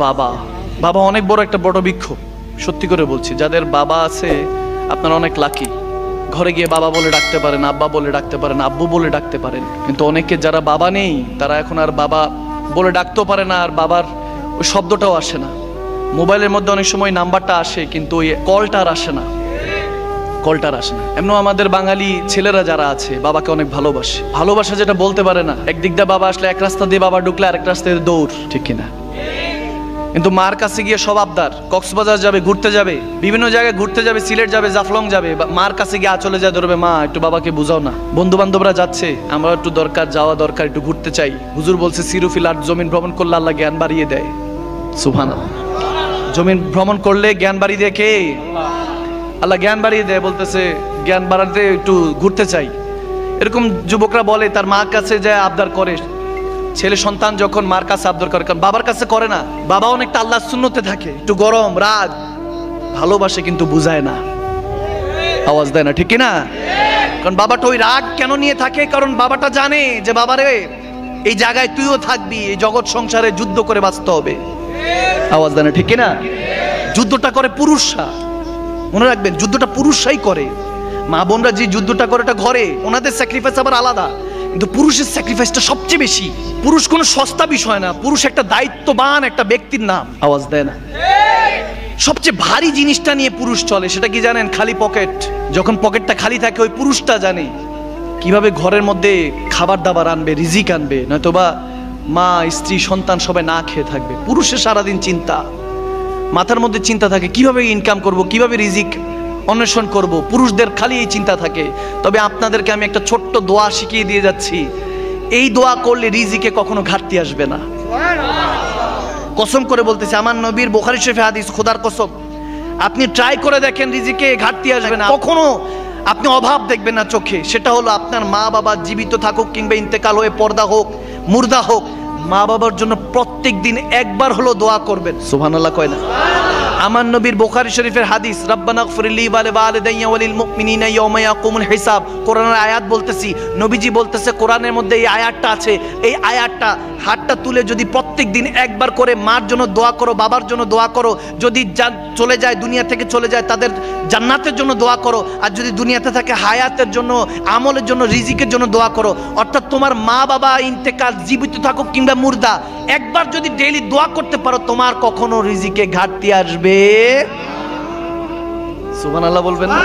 বাবা, বাবা অনেক বড় একটা বড় বৃক্ষ। সত্যি করে বলছি, যাদের বাবা আছে আপনারা অনেক লাকি। ঘরে গিয়ে বাবা বলে ডাকতে পারেন, আব্বা বলে ডাকতে পারেন, আব্বু বলে ডাকতে পারেন। কিন্তু অনেকে যারা বাবা নেই তারা এখন আর বাবা বলে ডাকতেও পারে না, আর বাবার ওই শব্দটাও আসে না। মোবাইলের মধ্যে অনেক সময় নাম্বারটা আসে কিন্তু ওই কলটা আর আসে না, কলটা আর আসে না। এমন আমাদের বাঙালি ছেলেরা যারা আছে বাবাকে অনেক ভালোবাসে, ভালোবাসা যেটা বলতে পারে না। একদিক দিয়ে বাবা আসলে এক রাস্তা দিয়ে বাবা ঢুকলে আরেক রাস্তা দিয়ে দৌড়, ঠিক কিনা? কিন্তু মার কাছে গিয়ে সব আবদার, কক্সবাজার যাবে, ঘুরতে যাবে, বিভিন্ন জায়গায় ঘুরতে যাবে, সিলেট যাবে, জাফলং যাবে, মার কাছে গিয়ে চলে যায় ধরবে, মা একটু বাবাকে বুঝাও না। বন্ধু বান্ধবরা যাচ্ছে, আমরা একটু দরকার, যাওয়া দরকার, একটু ঘুরতে চাই। হুজুর বলছে সিরুফিল আর জমিন ভ্রমণ করলে আল্লাহ জ্ঞান বাড়িয়ে দেয়। সুবহানাল্লাহ। জমিন ভ্রমণ করলে জ্ঞান বাড়িয়ে দেয় কে? আল্লাহ জ্ঞান বাড়িয়ে দেয়। বলতেছে জ্ঞান বাড়াতে একটু ঘুরতে চাই। এরকম যুবকরা বলে, তার মার কাছে যায় আবদার করে। ছেলে সন্তান যখন মার কাছে আবদার করে, কারণ বাবার কাছে করে না, বাবা অনেকটা আল্লাহর সুন্নতে থাকে, একটু গরম রাগ, ভালোবাসে কিন্তু বুঝায় না, আওয়াজ দেয় না, ঠিক না? কারণ বাবাটা ওই রাগ কেন নিয়ে থাকে? কারণ বাবাটা জানে যে বাবারে এই জায়গায় তুইও থাকবি, এই জগৎ সংসারে যুদ্ধ করে বাঁচতে হবে, আওয়াজ দেয় না, ঠিক না? যুদ্ধটা করে পুরুষরা, মনে রাখবেন যুদ্ধটা পুরুষরাই করে। মা বোনরা যে যুদ্ধটা করে এটা ঘরে, ওনাদের স্যাক্রিফাইস আবার আলাদা, কিন্তু পুরুষের স্যাক্রিফাইসটা সবচেয়ে বেশি। পুরুষ কোনো সস্তা বিষয় না, পুরুষ একটা দায়িত্ববান একটা ব্যক্তির নাম, আওয়াজ দেয় না? সবচেয়ে ভারী জিনিসটা নিয়ে পুরুষ চলে, সেটা কি জানেন? খালি পকেট। যখন পকেটটা খালি থাকে ওই পুরুষটা জানে কিভাবে ঘরের মধ্যে খাবার দাবার আনবে, রিজিক আনবে, নয়তোবা মা স্ত্রী সন্তান সবাই না খেয়ে থাকবে। পুরুষের সারাদিন চিন্তা, মাথার মধ্যে চিন্তা থাকে কিভাবে ইনকাম করব, কিভাবে রিজিক অন্বেষণ করব। পুরুষদের খালি এই চিন্তা থাকে। তবে আপনাদেরকে আমি একটা ছোট্ট দোয়া শিখিয়ে দিয়ে যাচ্ছি, এই দোয়া করলে রিজিকে কখনো ঘাটতি আসবে না। কসম করে বলতেছি, আমার নবীর বুখারী শরীফে হাদিস, খোদার কসম, আপনি ট্রাই করে দেখেন, রিজিকে ঘাটতি আসবে না, কখনো আপনি অভাব দেখবেন না চোখে। সেটা হলো আপনার মা বাবা জীবিত থাকুক কিংবা ইন্তেকাল হয়ে পর্দা হোক, মুর্দা হোক, মা বাবার জন্য প্রত্যেক দিন একবার হলো দোয়া করবেন। সুবহানাল্লাহ কয় না? আমার নবীর বুখারী শরীফের হাদিস, রব্বানা গফিরলি ওয়া লিওয়ালিদাইয়া ওয়া লিল মুমিনিনা ইয়াওমা ইয়াকুমুল হিসাব। কোরআনের আয়াত বলতেছি, নবীজি বলতেছে কোরআনের মধ্যে এই আয়াতটা আছে। এই আয়াতটা হাতটা তুলে যদি প্রত্যেক দিন একবার করে মার জন্য দোয়া করো, বাবার জন্য দোয়া করো, যদি চলে যায়, দুনিয়া থেকে চলে যায়, তাদের জান্নাতের জন্য দোয়া করো, আর যদি দুনিয়াতে থাকে হায়াতের জন্য, আমলের জন্য, রিজিকের জন্য দোয়া করো। অর্থাৎ তোমার মা বাবা ইন্তেকাল, জীবিত থাকুক কিংবা মুর্দা, একবার যদি ডেইলি দোয়া করতে পারো, তোমার কখনো রিজিকে ঘাটতি আসবে। সুবহানাল্লাহ বলবেন না?